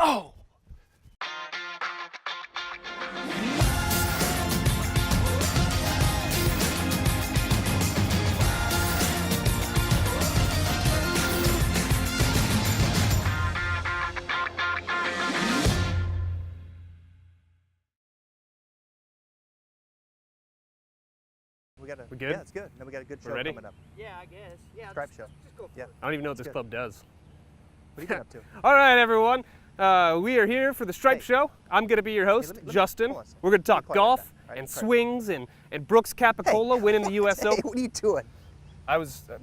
Oh! We good? Yeah, it's good. Then we got a good show ready? coming up. Yeah, I guess. Yeah. Stripe show. Just go for Yeah. it. I don't even know what this club does. What are you getting up to? All right, everyone. We are here for the Stripe Hey. Show. I'm going to be your host, let me- Justin. hold on a second. We're going to Let me talk quiet golf that. All right, and quiet. swings and Brooks Capicola winning the U.S. Hey, Open. what are you doing?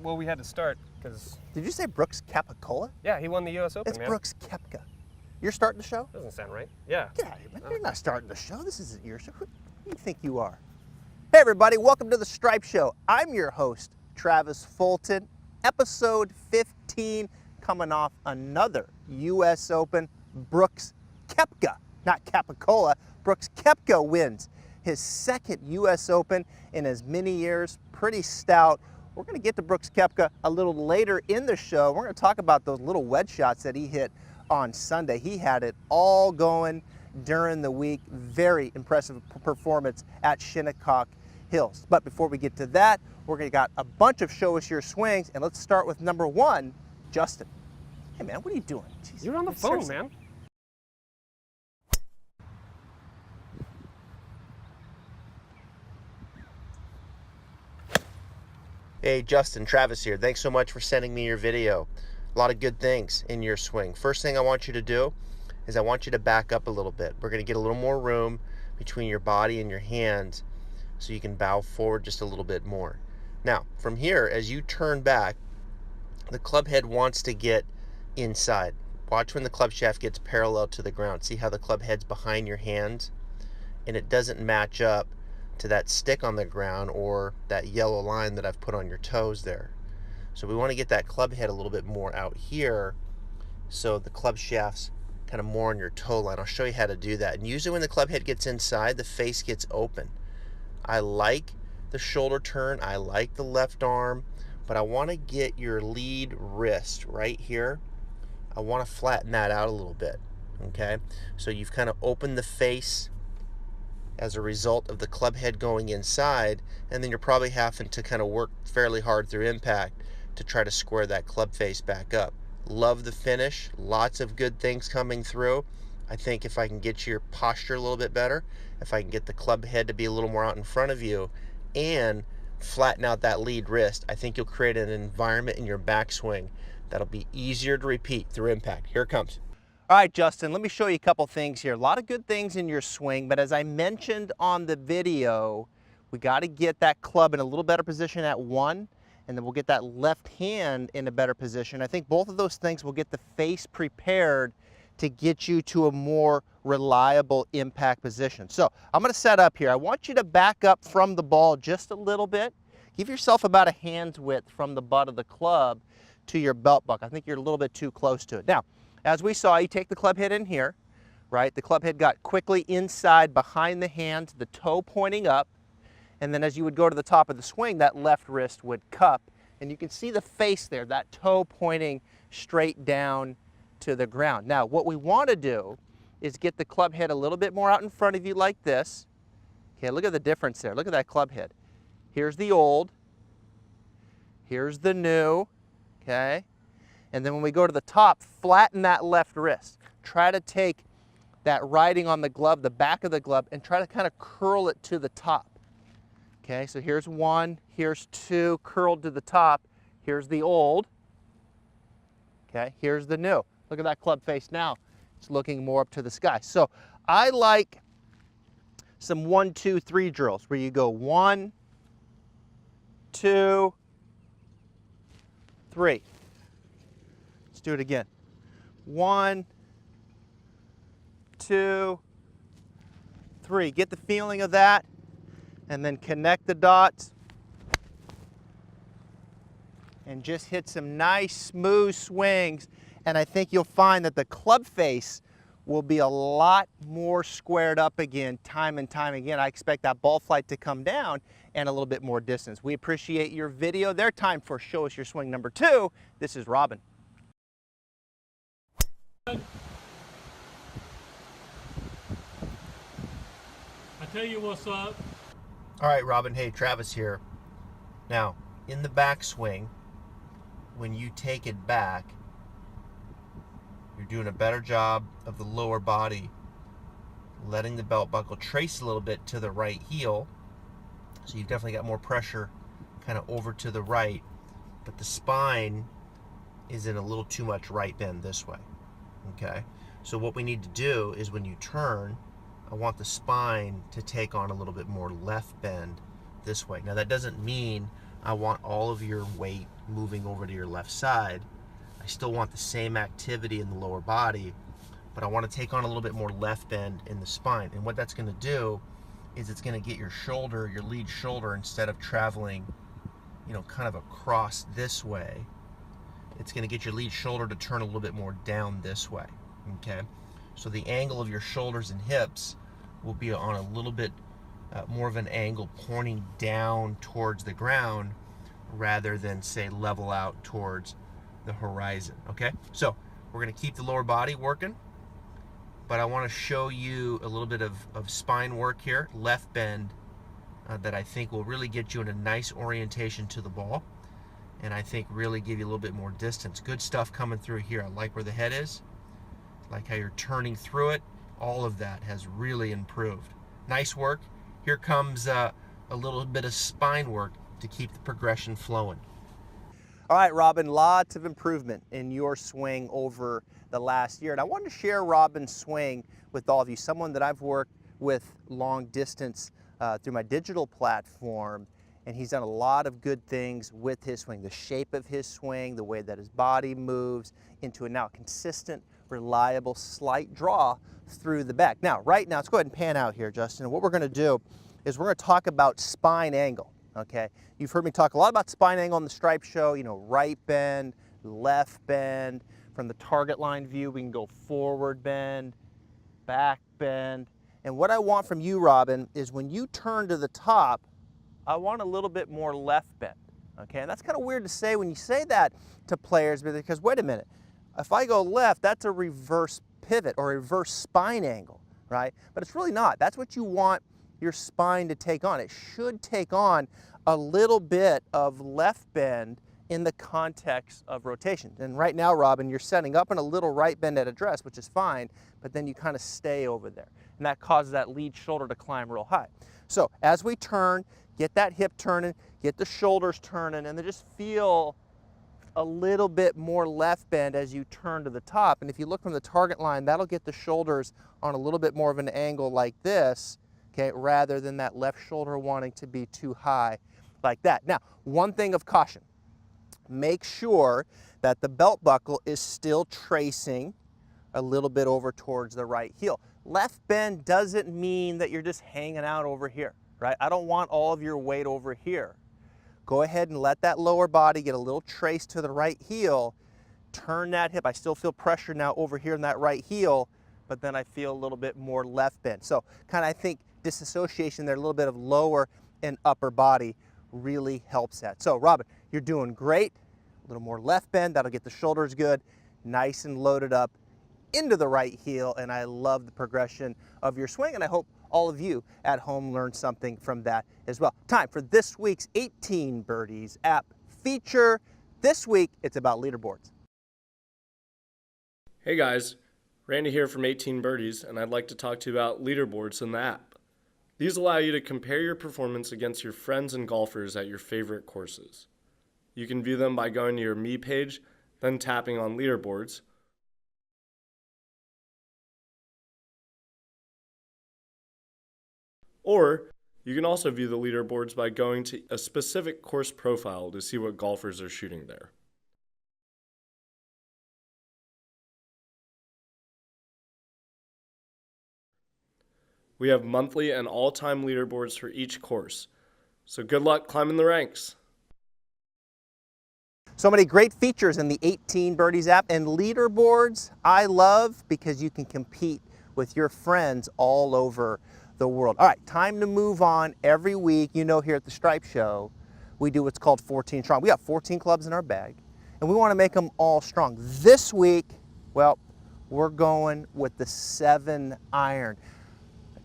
Well, we had to start because, Did you say Brooks Capicola? yeah, he won the U.S. Open, It's man. Brooks Koepka. You're starting the show? Doesn't sound right. Yeah. Get out of here, man. You're not starting the show. This isn't your show. Who do you think you are? Hey, everybody. Welcome to the Stripe Show. I'm your host, Travis Fulton. Episode 15, coming off another U.S. Open. Brooks Koepka, not Capicola. Brooks Koepka wins his second U.S. Open in as many years. Pretty stout. We're going to get to Brooks Koepka a little later in the show. We're going to talk about those little wedge shots that he hit on Sunday. He had it all going during the week. Very impressive performance at Shinnecock Hills. But before we get to that, we're going to got a bunch of show us your swings, and let's start with number one, Justin. Hey man, what are you doing? Jeez, You're on the phone, seriously. man. Hey Justin, Travis here. Thanks so much for sending me your video. A lot of good things in your swing. First thing I want you to do is I want you to back up a little bit. We're going to get a little more room between your body and your hands so you can bow forward just a little bit more. Now, from here, as you turn back, the club head wants to get inside. Watch when the club shaft gets parallel to the ground. See how the club head's behind your hands and it doesn't match up to that stick on the ground or that yellow line that I've put on your toes there. So we want to get that club head a little bit more out here so the club shaft's kind of more on your toe line. I'll show you how to do that. And usually when the club head gets inside, the face gets open. I like the shoulder turn, I like the left arm, but I want to get your lead wrist right here. I want to flatten that out a little bit, okay? So you've kind of opened the face as a result of the club head going inside, and then you're probably having to kind of work fairly hard through impact to try to square that club face back up. Love the finish, lots of good things coming through. I think if I can get your posture a little bit better, if I can get the club head to be a little more out in front of you and flatten out that lead wrist, I think you'll create an environment in your backswing that'll be easier to repeat through impact. Here it comes. All right, Justin, let me show you a couple things here. A lot of good things in your swing, but as I mentioned on the video, we got to get that club in a little better position at one, and then we'll get that left hand in a better position. I think both of those things will get the face prepared to get you to a more reliable impact position. So I'm going to set up here. I want you to back up from the ball just a little bit. Give yourself about a hand's width from the butt of the club to your belt buckle. I think you're a little bit too close to it. Now, as we saw, you take the club head in here, right? The club head got quickly inside behind the hand, the toe pointing up, and then as you would go to the top of the swing, that left wrist would cup, and you can see the face there, that toe pointing straight down to the ground. Now, what we want to do is get the club head a little bit more out in front of you like this. Okay, look at the difference there. Look at that club head. Here's the old, here's the new, okay? And then when we go to the top, flatten that left wrist. Try to take that riding on the glove, the back of the glove, and try to kind of curl it to the top. Okay, so here's one, here's two, curled to the top. Here's the old. Okay, here's the new. Look at that club face now. It's looking more up to the sky. So I like some 1, 2, 3 drills where you go 1, 2, 3. Let's do it again. 1, 2, 3. Get the feeling of that, and then connect the dots and just hit some nice smooth swings, and I think you'll find that the club face will be a lot more squared up again time and time again. I expect that ball flight to come down and a little bit more distance. We appreciate your video. Their time for Show Us Your Swing number 2. This is Robin. tell you what's up. All right, Robin. Hey, Travis here. Now, in the backswing, when you take it back, you're doing a better job of the lower body, letting the belt buckle trace a little bit to the right heel. So you've definitely got more pressure kind of over to the right, but the spine is in a little too much right bend this way. Okay? So what we need to do is when you turn, I want the spine to take on a little bit more left bend this way. Now that doesn't mean I want all of your weight moving over to your left side. I still want the same activity in the lower body, but I want to take on a little bit more left bend in the spine. And what that's going to do is it's going to get your shoulder, your lead shoulder, instead of traveling, you know, kind of across this way, it's going to get your lead shoulder to turn a little bit more down this way. Okay? So the angle of your shoulders and hips will be on a little bit more of an angle pointing down towards the ground rather than, say, level out towards the horizon. Okay, so we're going to keep the lower body working, but I want to show you a little bit of spine work here, left bend, that I think will really get you in a nice orientation to the ball, and I think really give you a little bit more distance. Good stuff coming through here. I like where the head is, like how you're turning through it. All of that has really improved. Nice work. Here comes a little bit of spine work to keep the progression flowing. All right, Robin, lots of improvement in your swing over the last year. And I wanted to share Robin's swing with all of you, someone that I've worked with long distance through my digital platform, and he's done a lot of good things with his swing, the shape of his swing, the way that his body moves into a now consistent, reliable, slight draw through the back. Now, right now, let's go ahead and pan out here, Justin. And what we're going to do is we're going to talk about spine angle. Okay, you've heard me talk a lot about spine angle on the Stripe Show, you know, right bend, left bend. From the target line view, we can go forward bend, back bend. And what I want from you, Robin, is when you turn to the top, I want a little bit more left bend. Okay, and that's kind of weird to say when you say that to players, because wait a minute, if I go left, that's a reverse pivot or a reverse spine angle, right? But it's really not. That's what you want your spine to take on. It should take on a little bit of left bend in the context of rotation. And right now, Robin, you're setting up in a little right bend at address, which is fine, but then you kind of stay over there. And that causes that lead shoulder to climb real high. So as we turn, get that hip turning, get the shoulders turning, and then just feel a little bit more left bend as you turn to the top. And if you look from the target line, that'll get the shoulders on a little bit more of an angle like this, okay, rather than that left shoulder wanting to be too high like that. Now, one thing of caution, make sure that the belt buckle is still tracing a little bit over towards the right heel. Left bend doesn't mean that you're just hanging out over here, right? I don't want all of your weight over here. Go ahead and let that lower body get a little trace to the right heel. Turn that hip. I still feel pressure now over here in that right heel, but then I feel a little bit more left bend. So kind of, I think, disassociation there, a little bit of lower and upper body really helps that. So Robin, you're doing great. A little more left bend, that'll get the shoulders good, nice and loaded up into the right heel, and I love the progression of your swing, and I hope all of you at home learned something from that as well. Time for this week's 18 Birdies app feature. This week, it's about leaderboards. Hey guys, Randy here from 18 Birdies, and I'd like to talk to you about leaderboards in the app. These allow you to compare your performance against your friends and golfers at your favorite courses. You can view them by going to your Me page, then tapping on leaderboards, or you can also view the leaderboards by going to a specific course profile to see what golfers are shooting there. We have monthly and all-time leaderboards for each course, so good luck climbing the ranks. So many great features in the 18 Birdies app, and leaderboards I love because you can compete with your friends all over the world. All right, time to move on. Every week, you know, here at the Stripe Show, we do what's called 14 strong. We got 14 clubs in our bag, and we want to make them all strong. This week, well, we're going with the 7 iron.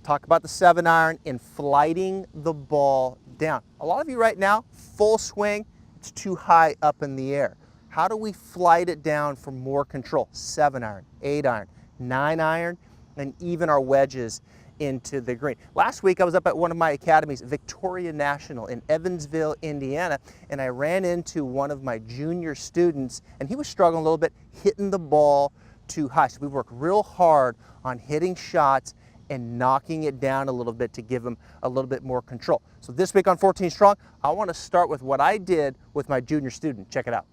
talk about the 7-iron in flighting the ball down. A lot of you right now, full swing, it's too high up in the air. How do we flight it down for more control? 7-iron, 8-iron, 9-iron, and even our wedges into the green. Last week I was up at one of my academies, Victoria National in Evansville, Indiana, and I ran into one of my junior students, and he was struggling a little bit hitting the ball too high. So we worked real hard on hitting shots and knocking it down a little bit to give him a little bit more control. So this week on 14 Strong, I want to start with what I did with my junior student. Check it out.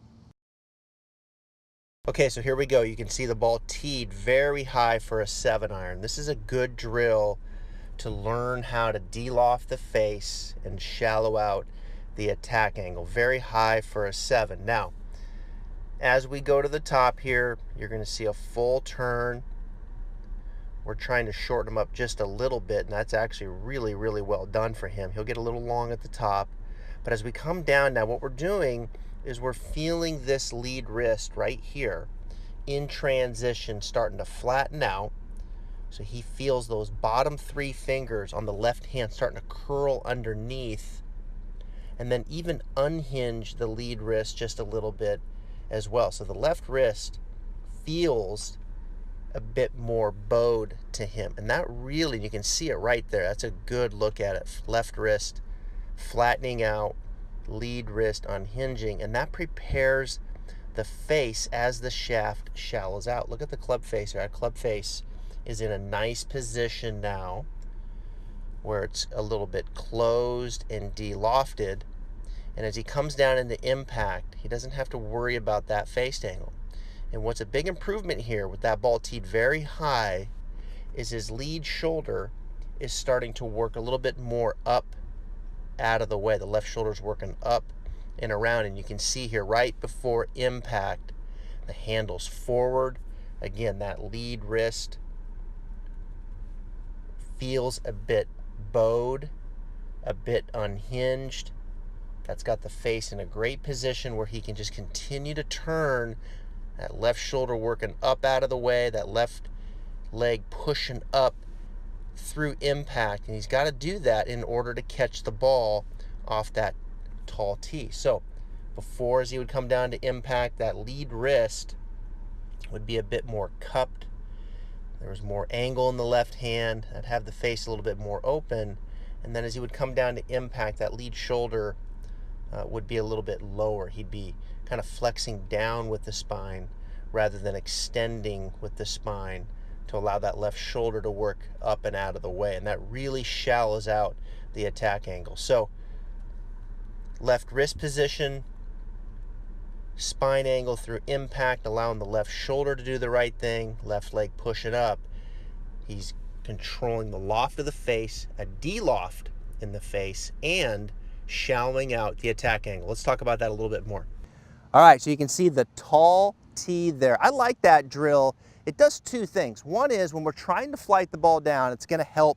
Okay, so here we go. You can see the ball teed very high for a 7-iron. This is a good drill to learn how to de-loft the face and shallow out the attack angle. Very high for a 7. Now, as we go to the top here, you're going to see a full turn. We're trying to shorten him up just a little bit, and that's actually really, really well done for him. He'll get a little long at the top. But as we come down now, what we're doing is we're feeling this lead wrist right here in transition starting to flatten out. So he feels those bottom 3 fingers on the left hand starting to curl underneath, and then even unhinge the lead wrist just a little bit as well. So the left wrist feels a bit more bowed to him, and that really, you can see it right there. That's a good look at it. Left wrist flattening out, lead wrist unhinging, and that prepares the face as the shaft shallows out. Look at the club face here. Our club face is in a nice position now where it's a little bit closed and de-lofted, and as he comes down into impact, he doesn't have to worry about that face angle. And what's a big improvement here with that ball teed very high is his lead shoulder is starting to work a little bit more up out of the way. The left shoulder's working up and around, and you can see here right before impact, the handle's forward. Again, that lead wrist feels a bit bowed, a bit unhinged. That's got the face in a great position where he can just continue to turn. That left shoulder working up out of the way, that left leg pushing up through impact, and he's got to do that in order to catch the ball off that tall tee. So before, as he would come down to impact, that lead wrist would be a bit more cupped. There was more angle in the left hand. I'd have the face a little bit more open, and then as he would come down to impact, that lead shoulder would be a little bit lower. He'd be kind of flexing down with the spine rather than extending with the spine to allow that left shoulder to work up and out of the way, and that really shallows out the attack angle. So left wrist position, spine angle through impact, allowing the left shoulder to do the right thing, left leg pushing up. He's controlling the loft of the face, a de-loft in the face, and shallowing out the attack angle. Let's talk about that a little bit more. All right, so you can see the tall tee there. I like that drill. It does 2 things. One is when we're trying to flight the ball down, it's going to help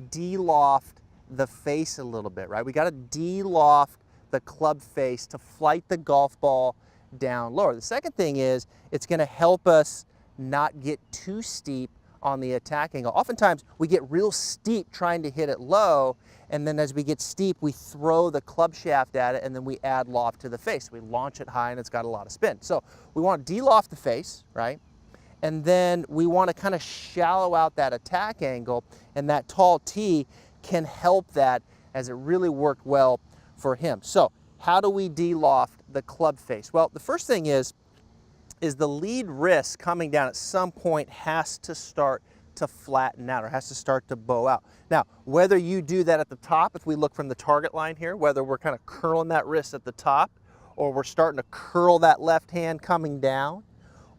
de-loft the face a little bit, right? We got to de-loft the club face to flight the golf ball down lower. The second thing is it's going to help us not get too steep on the attack angle. Oftentimes we get real steep trying to hit it low, and then as we get steep, we throw the club shaft at it, and then we add loft to the face. We launch it high and it's got a lot of spin. So we want to de-loft the face, right? And then we want to kind of shallow out that attack angle, and that tall tee can help that, as it really worked well for him. So how do we de-loft the club face? Well, the first thing is the lead wrist coming down at some point has to start to flatten out, or has to start to bow out. Now, whether you do that at the top, if we look from the target line here, whether we're kind of curling that wrist at the top, or we're starting to curl that left hand coming down,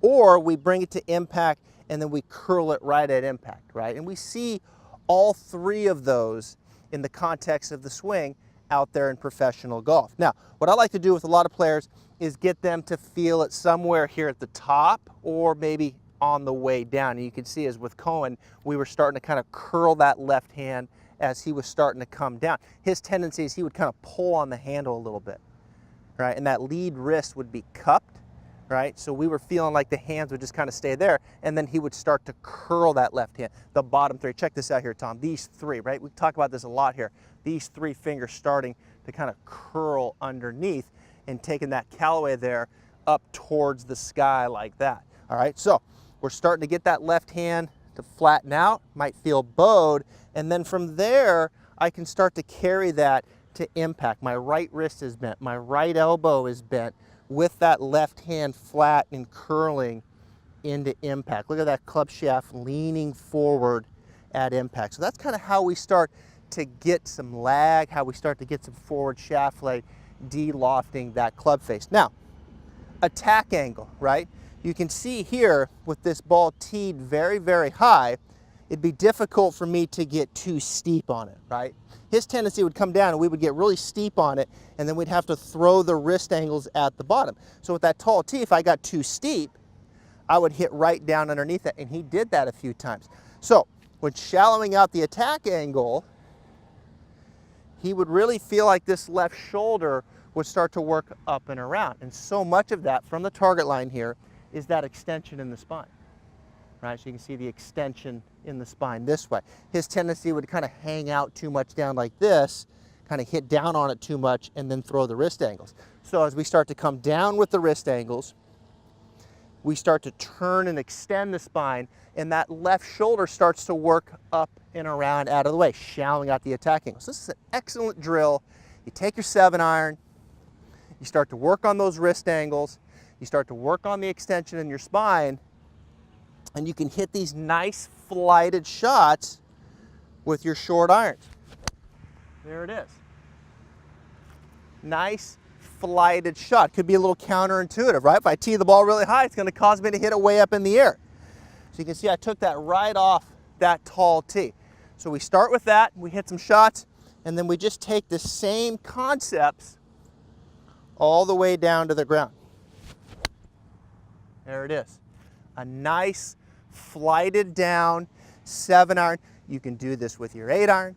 or we bring it to impact and then we curl it right at impact, right? And we see all 3 of those in the context of the swing out there in professional golf. Now, what I like to do with a lot of players is get them to feel it somewhere here at the top, or maybe on the way down. And you can see, as with Cohen, we were starting to kind of curl that left hand as he was starting to come down. His tendency is he would kind of pull on the handle a little bit, right? And that lead wrist would be cupped, right? So we were feeling like the hands would just kind of stay there, and then he would start to curl that left hand, the bottom three. Check this out here, Tom. These three, right? We talk about this a lot here. These three fingers starting to kind of curl underneath and taking that Callaway there up towards the sky like that. All right, so we're starting to get that left hand to flatten out, might feel bowed, and then from there, I can start to carry that to impact. My right wrist is bent, my right elbow is bent with that left hand flat and curling into impact. Look at that club shaft leaning forward at impact. So that's kind of how we start to get some lag, how we start to get some forward shaft blade de-lofting that club face. Now, attack angle, right? You can see here with this ball teed very, very high, it'd be difficult for me to get too steep on it, right? His tendency would come down and we would get really steep on it, and then we'd have to throw the wrist angles at the bottom. So with that tall tee, if I got too steep, I would hit right down underneath it, and he did that a few times. So when shallowing out the attack angle, he would really feel like this left shoulder would start to work up and around. And so much of that from the target line here is that extension in the spine, right? So you can see the extension in the spine this way. His tendency would kind of hang out too much down like this, kind of hit down on it too much, and then throw the wrist angles. So as we start to come down with the wrist angles, we start to turn and extend the spine, and that left shoulder starts to work up and around out of the way, shallowing out the attack angles. This is an excellent drill. You take your 7-iron, you start to work on those wrist angles, you start to work on the extension in your spine, and you can hit these nice flighted shots with your short irons. There it is. Nice flighted shot. Could be a little counterintuitive, right? If I tee the ball really high, it's going to cause me to hit it way up in the air. So you can see I took that right off that tall tee. So we start with that, we hit some shots, and then we just take the same concepts all the way down to the ground. There it is. A nice flighted down 7-iron. You can do this with your 8-iron.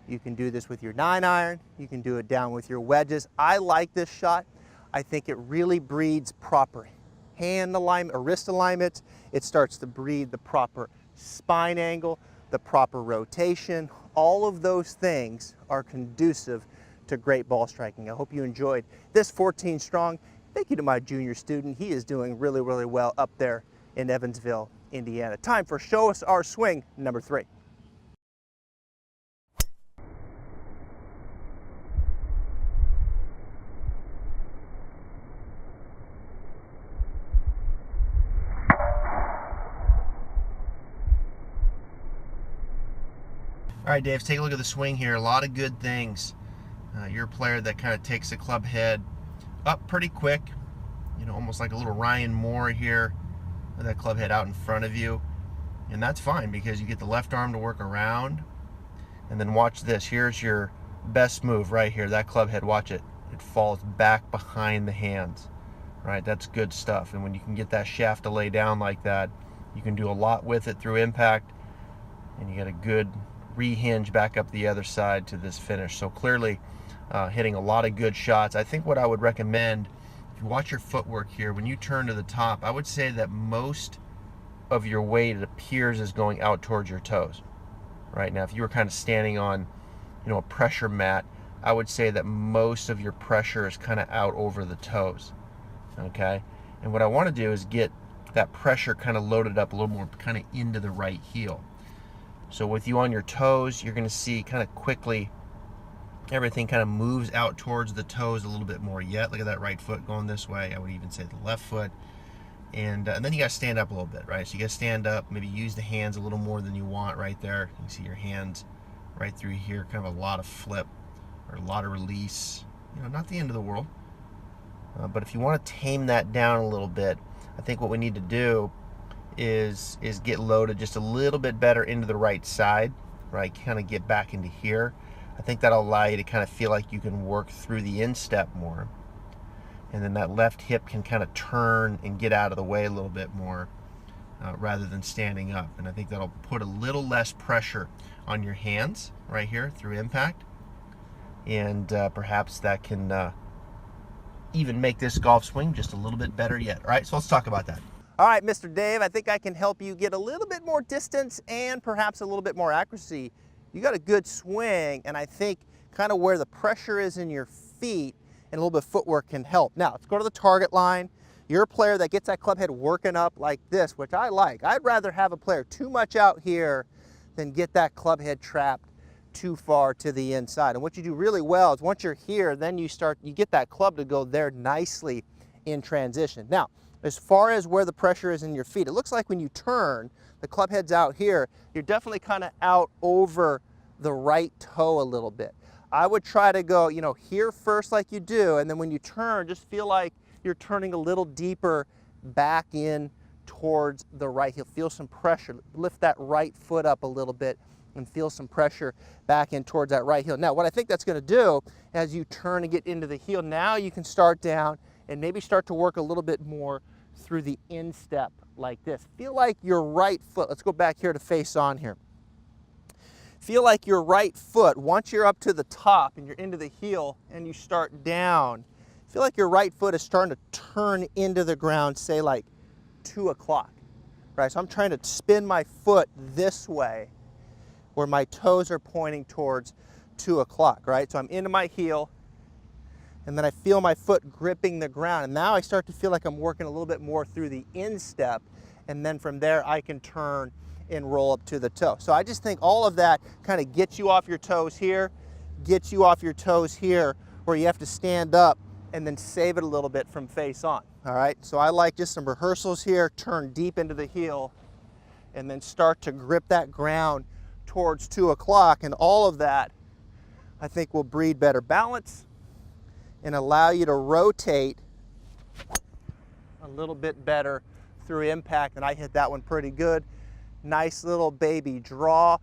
You can do this with your 9-iron. You can do it down with your wedges. I like this shot. I think it really breeds proper hand alignment or wrist alignment. It starts to breed the proper spine angle, the proper rotation. All of those things are conducive to great ball striking. I hope you enjoyed this 14 strong. Thank you to my junior student. He is doing really, really well up there in Evansville, Indiana. Time for Show Us Our Swing number 3. All right, Dave, take a look at the swing here. A lot of good things. You're a player that kind of takes the club head up pretty quick, you know, almost like a little Ryan Moore here with that club head out in front of you. And that's fine because you get the left arm to work around. And then watch this. Here's your best move right here. That club head, watch it. It falls back behind the hands. Right, that's good stuff. And when you can get that shaft to lay down like that, you can do a lot with it through impact. And you get a good rehinge back up the other side to this finish. So clearly hitting a lot of good shots. I think what I would recommend, if you watch your footwork here, when you turn to the top, I would say that most of your weight, it appears, is going out towards your toes. Right now, if you were kind of standing on, you know, a pressure mat, I would say that most of your pressure is kind of out over the toes. Okay, and what I want to do is get that pressure kind of loaded up a little more, kind of into the right heel. So with you on your toes, you're going to see kind of quickly everything kind of moves out towards the toes a little bit more yet. Look at that right foot going this way. I would even say the left foot. And then you got to stand up a little bit, right? So you got to stand up, maybe use the hands a little more than you want right there. You can see your hands right through here, kind of a lot of flip or a lot of release. You know, not the end of the world. But if you want to tame that down a little bit, I think what we need to do is get loaded just a little bit better into the right side, right? Kind of get back into here. I think that'll allow you to kind of feel like you can work through the instep more. And then that left hip can kind of turn and get out of the way a little bit more rather than standing up. And I think that'll put a little less pressure on your hands right here through impact. And perhaps that can even make this golf swing just a little bit better yet. All right, so let's talk about that. All right, Mr. Dave, I think I can help you get a little bit more distance and perhaps a little bit more accuracy. You got a good swing, and I think kind of where the pressure is in your feet and a little bit of footwork can help. Now, let's go to the target line. You're a player that gets that club head working up like this, which I like. I'd rather have a player too much out here than get that club head trapped too far to the inside. And what you do really well is once you're here, then you get that club to go there nicely in transition. Now, as far as where the pressure is in your feet, it looks like when you turn, the club head's out here, you're definitely kind of out over the right toe a little bit. I would try to go, you know, here first like you do, and then when you turn, just feel like you're turning a little deeper back in towards the right heel. Feel some pressure. Lift that right foot up a little bit and feel some pressure back in towards that right heel. Now, what I think that's going to do as you turn and get into the heel, now you can start down and maybe start to work a little bit more through the instep like this. Feel like your right foot, let's go back here to face on here. Feel like your right foot, once you're up to the top and you're into the heel and you start down, feel like your right foot is starting to turn into the ground, say like 2 o'clock, right? So I'm trying to spin my foot this way where my toes are pointing towards 2 o'clock, right? So I'm into my heel and then I feel my foot gripping the ground. And now I start to feel like I'm working a little bit more through the instep, and then from there I can turn and roll up to the toe. So I just think all of that kind of gets you off your toes here, gets you off your toes here, where you have to stand up and then save it a little bit from face on. All right, so I like just some rehearsals here, turn deep into the heel, and then start to grip that ground towards 2 o'clock, and all of that I think will breed better balance and allow you to rotate a little bit better through impact. And I hit that one pretty good. Nice little baby draw.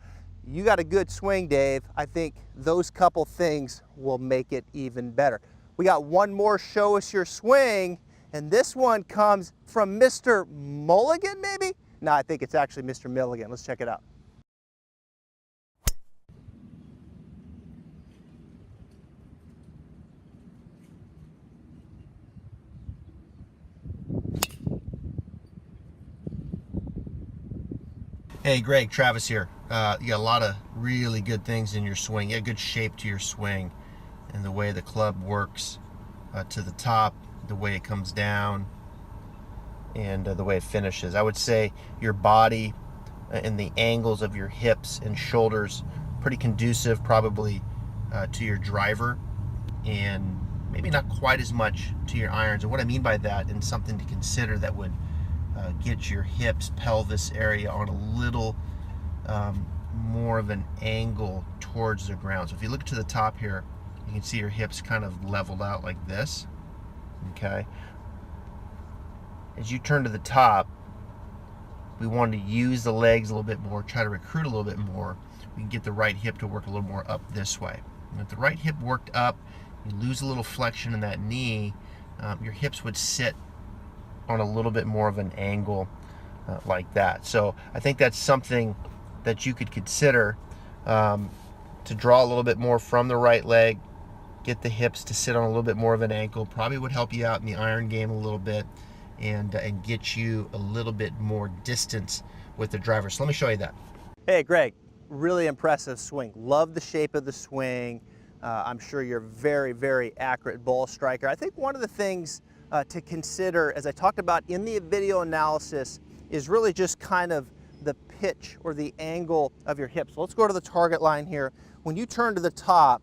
You got a good swing, Dave. I think those couple things will make it even better. We got one more show us your swing, and this one comes from Mr. Mulligan, maybe? No, I think it's actually Mr. Milligan. Let's check it out. Hey Greg, Travis here. You got a lot of really good things in your swing. You got good shape to your swing, and the way the club works to the top, the way it comes down, and the way it finishes. I would say your body and the angles of your hips and shoulders pretty conducive probably to your driver, and maybe not quite as much to your irons. And what I mean by that, and something to consider that would get your hips, pelvis area on a little more of an angle towards the ground. So if you look to the top here, you can see your hips kind of leveled out like this, okay? As you turn to the top, we want to use the legs a little bit more, try to recruit a little bit more. We can get the right hip to work a little more up this way. And if the right hip worked up, you lose a little flexion in that knee, your hips would sit on a little bit more of an angle like that. So I think that's something that you could consider to draw a little bit more from the right leg, get the hips to sit on a little bit more of an ankle. Probably would help you out in the iron game a little bit, and get you a little bit more distance with the driver. So let me show you that. Hey Greg, really impressive swing. Love the shape of the swing. I'm sure you're a very, very accurate ball striker. I think one of the things to consider, as I talked about in the video analysis, is really just kind of the pitch or the angle of your hips. So let's go to the target line here. When you turn to the top,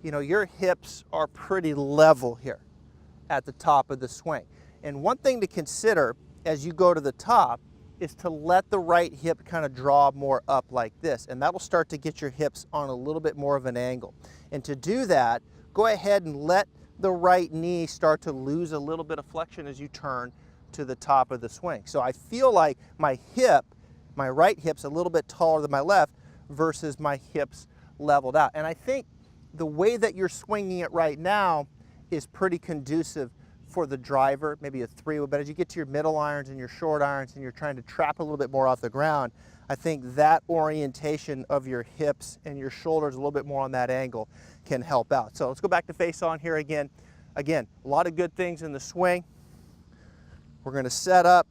you know, your hips are pretty level here at the top of the swing. And one thing to consider as you go to the top is to let the right hip kind of draw more up like this, and that'll start to get your hips on a little bit more of an angle. And to do that, go ahead and let the right knee start to lose a little bit of flexion as you turn to the top of the swing. So I feel like my right hip's a little bit taller than my left versus my hips leveled out. And I think the way that you're swinging it right now is pretty conducive for the driver, maybe a 3-wood, but as you get to your middle irons and your short irons and you're trying to trap a little bit more off the ground, I think that orientation of your hips and your shoulders a little bit more on that angle can help out. So let's go back to face on here again. again, a lot of good things in the swing. We're going to set up.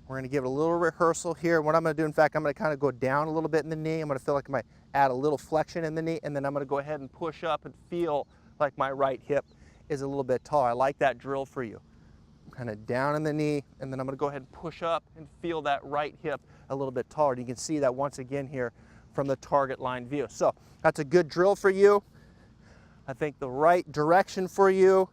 We're going to give it a little rehearsal here. What I'm going to do, in fact, I'm going to kind of go down a little bit in the knee. I'm going to feel like I might add a little flexion in the knee, and then I'm going to go ahead and push up and feel like my right hip is a little bit taller. I like that drill for you. Kind of down in the knee, and then I'm going to go ahead and push up and feel that right hip a little bit taller. And you can see that once again here from the target line view. So that's a good drill for you. I think the right direction for you.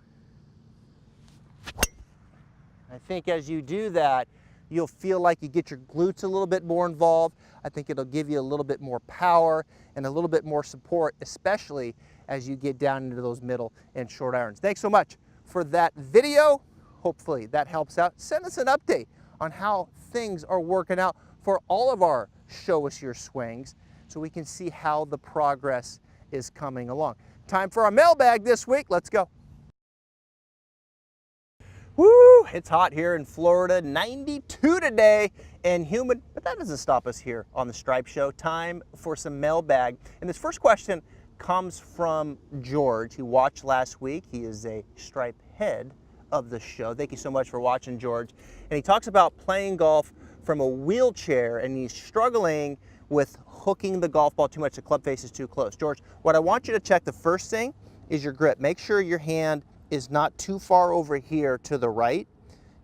I think as you do that, you'll feel like you get your glutes a little bit more involved. I think it'll give you a little bit more power and a little bit more support, especially as you get down into those middle and short irons. Thanks so much for that video. Hopefully that helps out. Send us an update on how things are working out for all of our Show Us Your Swings so we can see how the progress is coming along. Time for our mailbag this week. Let's go. Woo! It's hot here in Florida, 92 today and humid, but that doesn't stop us here on the Stripe Show. Time for some mailbag. And this first question comes from George. He watched last week. He is a Stripe head of the show. Thank you so much for watching, George. And he talks about playing golf from a wheelchair, and he's struggling with hooking the golf ball too much. The club face is too close. George, what I want you to check, the first thing is your grip. Make sure your hand is not too far over here to the right.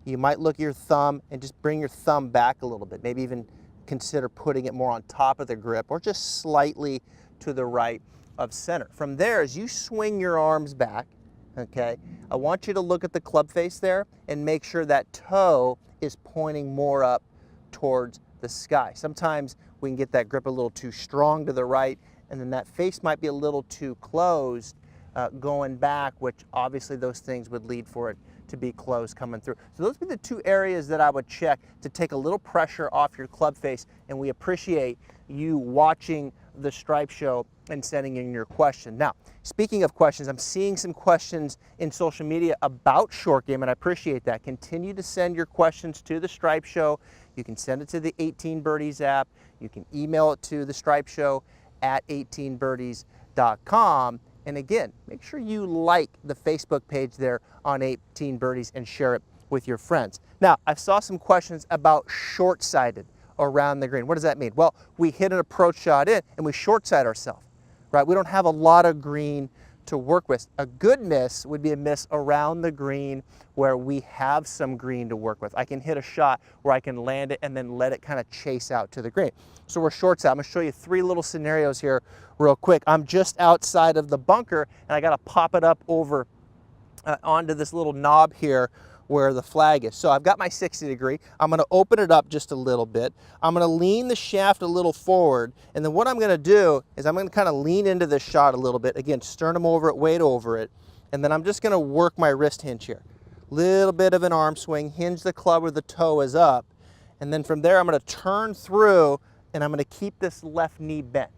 You might look at your thumb and just bring your thumb back a little bit. Maybe even consider putting it more on top of the grip or just slightly to the right of center. From there, as you swing your arms back, okay, I want you to look at the club face there and make sure that toe is pointing more up towards the sky. Sometimes we can get that grip a little too strong to the right, and then that face might be a little too closed going back, which obviously those things would lead for it to be closed coming through. So those would be the two areas that I would check to take a little pressure off your club face, and we appreciate you watching the Stripe Show and sending in your question. Now, speaking of questions, I'm seeing some questions in social media about short game, and I appreciate that. Continue to send your questions to the Stripe Show. You can send it to the 18Birdies app. You can email it to the Stripe Show at 18birdies.com. And again, make sure you like the Facebook page there on 18Birdies and share it with your friends. Now, I saw some questions about short-sighted around the green. What does that mean? Well, we hit an approach shot in and we short-side ourselves, right? We don't have a lot of green to work with. A good miss would be a miss around the green where we have some green to work with. I can hit a shot where I can land it and then let it kind of chase out to the green. So we're short side. I'm going to show you three little scenarios here real quick. I'm just outside of the bunker and I got to pop it up over onto this little knob here where the flag is. So I've got my 60 degree. I'm going to open it up just a little bit. I'm going to lean the shaft a little forward, and then what I'm going to do is I'm going to kind of lean into this shot a little bit. Again, sternum over it, weight over it, and then I'm just going to work my wrist hinge here. Little bit of an arm swing, hinge the club where the toe is up, and then from there I'm going to turn through and I'm going to keep this left knee bent.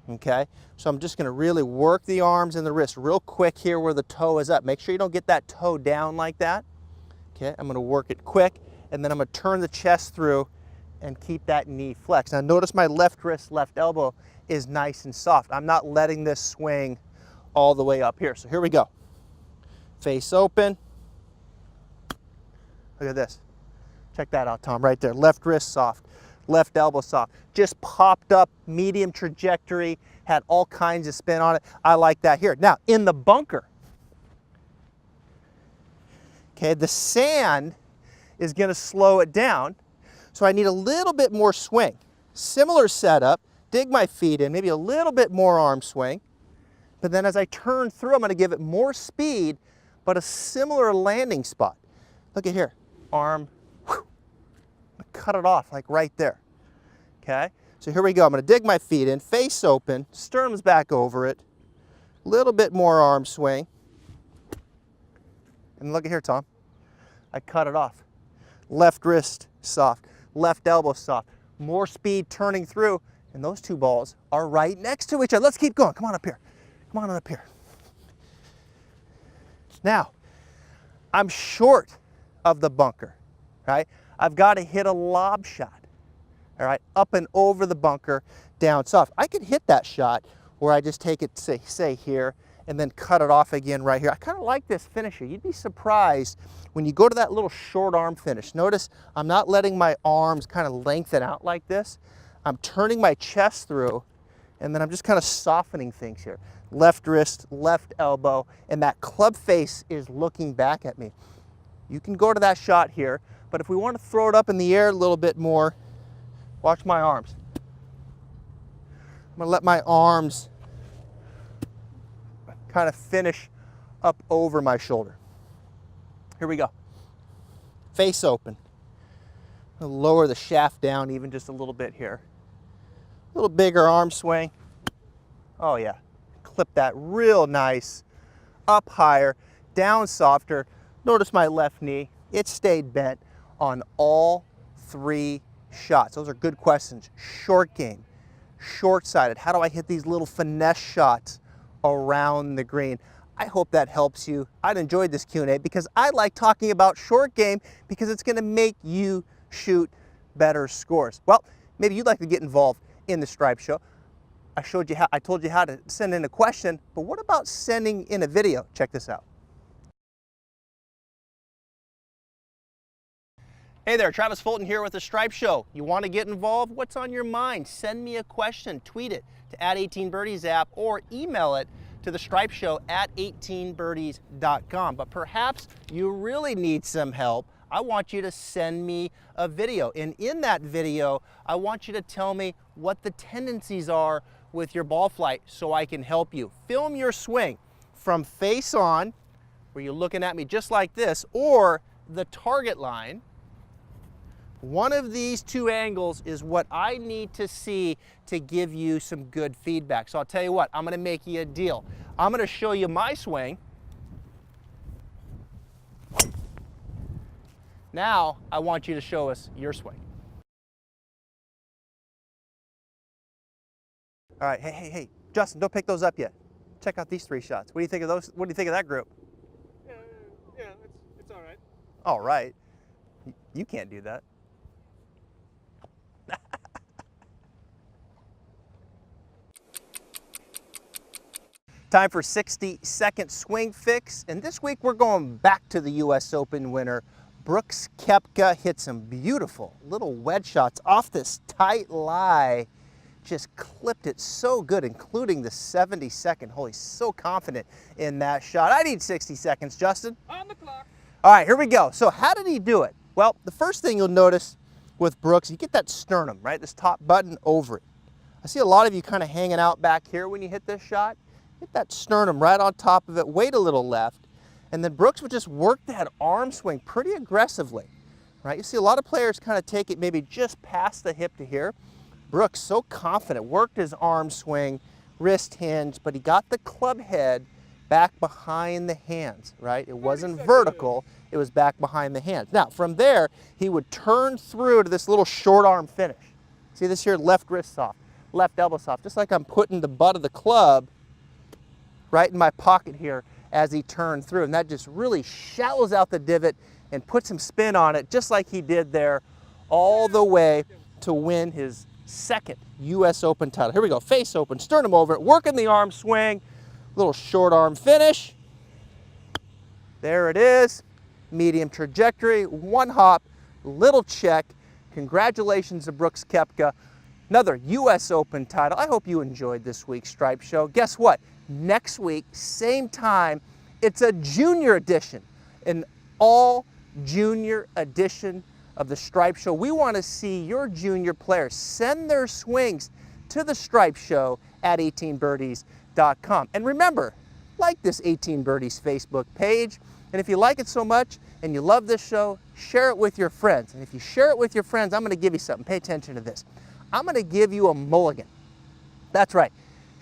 Okay, so I'm just going to really work the arms and the wrist real quick here where the toe is up. Make sure you don't get that toe down like that. Okay, I'm going to work it quick, and then I'm going to turn the chest through and keep that knee flexed. Now notice my left wrist, left elbow is nice and soft. I'm not letting this swing all the way up here. So here we go. Face open. Look at this. Check that out, Tom, right there. Left wrist soft, left elbow soft. Just popped up, medium trajectory, had all kinds of spin on it. I like that here. Now, in the bunker, okay, the sand is going to slow it down, so I need a little bit more swing. Similar setup, dig my feet in, maybe a little bit more arm swing, but then as I turn through, I'm going to give it more speed, but a similar landing spot. Look at here, arm, whew, cut it off like right there, okay? So here we go, I'm going to dig my feet in, face open, sternum's back over it, a little bit more arm swing, and look at here, Tom. I cut it off. Left wrist soft, left elbow soft, more speed turning through, and those two balls are right next to each other. Let's keep going. Come on up here. Come on up here. Now, I'm short of the bunker, right? I've got to hit a lob shot, all right, up and over the bunker, down soft. I could hit that shot where I just take it, say here, and then cut it off again right here. I kind of like this finish here. You'd be surprised when you go to that little short arm finish. Notice I'm not letting my arms kind of lengthen out like this. I'm turning my chest through, and then I'm just kind of softening things here. Left wrist, left elbow, and that club face is looking back at me. You can go to that shot here, but if we want to throw it up in the air a little bit more, watch my arms. I'm going to let my arms kind of finish up over my shoulder. Here we go. Face open. I'll lower the shaft down even just a little bit here. A little bigger arm swing. Oh yeah. Clip that real nice. Up higher, down softer. Notice my left knee. It stayed bent on all 3 shots. Those are good questions. Short game, short-sided. How do I hit these little finesse shots around the green? I hope that helps you. I'd enjoyed this Q&A because I like talking about short game because it's going to make you shoot better scores. Well, maybe you'd like to get involved in the Stripe Show. I told you how to send in a question, but what about sending in a video? Check this out. Hey there, Travis Fulton here with the Stripe Show. You want to get involved? What's on your mind? Send me a question, tweet it to @18Birdies app or email it to the Stripe Show at 18birdies.com. But perhaps you really need some help. I want you to send me a video. And in that video, I want you to tell me what the tendencies are with your ball flight so I can help you. Film your swing from face on, where you're looking at me just like this, or the target line. One of these 2 angles is what I need to see to give you some good feedback. So I'll tell you what, I'm going to make you a deal. I'm going to show you my swing. Now I want you to show us your swing. All right, hey, Justin, don't pick those up yet. Check out these 3 shots. What do you think of those? What do you think of that group? Yeah, it's all right. All right. You can't do that. Time for 60-second swing fix, and this week we're going back to the U.S. Open winner. Brooks Koepka hit some beautiful little wedge shots off this tight lie. Just clipped it so good, including the 70-second hole. He's so confident in that shot. I need 60 seconds, Justin. On the clock. All right, here we go. So how did he do it? Well, the first thing you'll notice with Brooks, you get that sternum, right? This top button over it. I see a lot of you kind of hanging out back here when you hit this shot. Hit that sternum right on top of it, wait a little left, and then Brooks would just work that arm swing pretty aggressively, right? You see a lot of players kind of take it maybe just past the hip to here. Brooks, so confident, worked his arm swing, wrist hinge, but he got the club head back behind the hands, right? It wasn't vertical, it was back behind the hands. Now, from there, he would turn through to this little short arm finish. See this here, left wrist soft, left elbow soft, just like I'm putting the butt of the club right in my pocket here as he turned through. And that just really shallows out the divot and puts some spin on it, just like he did there, all the way to win his 2nd U.S. Open title. Here we go, face open, sternum over it, working the arm swing, little short arm finish. There it is, medium trajectory, 1 hop, little check. Congratulations to Brooks Koepka. Another U.S. Open title. I hope you enjoyed this week's Stripe Show. Guess what? Next week, same time, it's a junior edition, an all junior edition of the Stripe Show. We want to see your junior players send their swings to the Stripe Show at 18birdies.com. And remember, like this 18 Birdies Facebook page, and if you like it so much and you love this show, share it with your friends. And if you share it with your friends, I'm going to give you something. Pay attention to this. I'm going to give you a mulligan. That's right.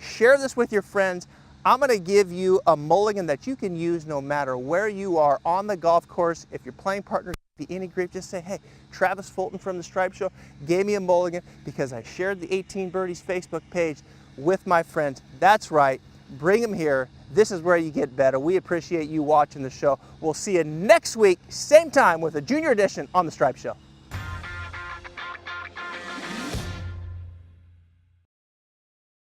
Share this with your friends. I'm going to give you a mulligan that you can use no matter where you are on the golf course. If your playing partner be any group, just say, hey, Travis Fulton from the Stripe Show gave me a mulligan because I shared the 18 Birdies Facebook page with my friends. That's right. Bring them here. This is where you get better. We appreciate you watching the show. We'll see you next week, same time, with a junior edition on the Stripe Show.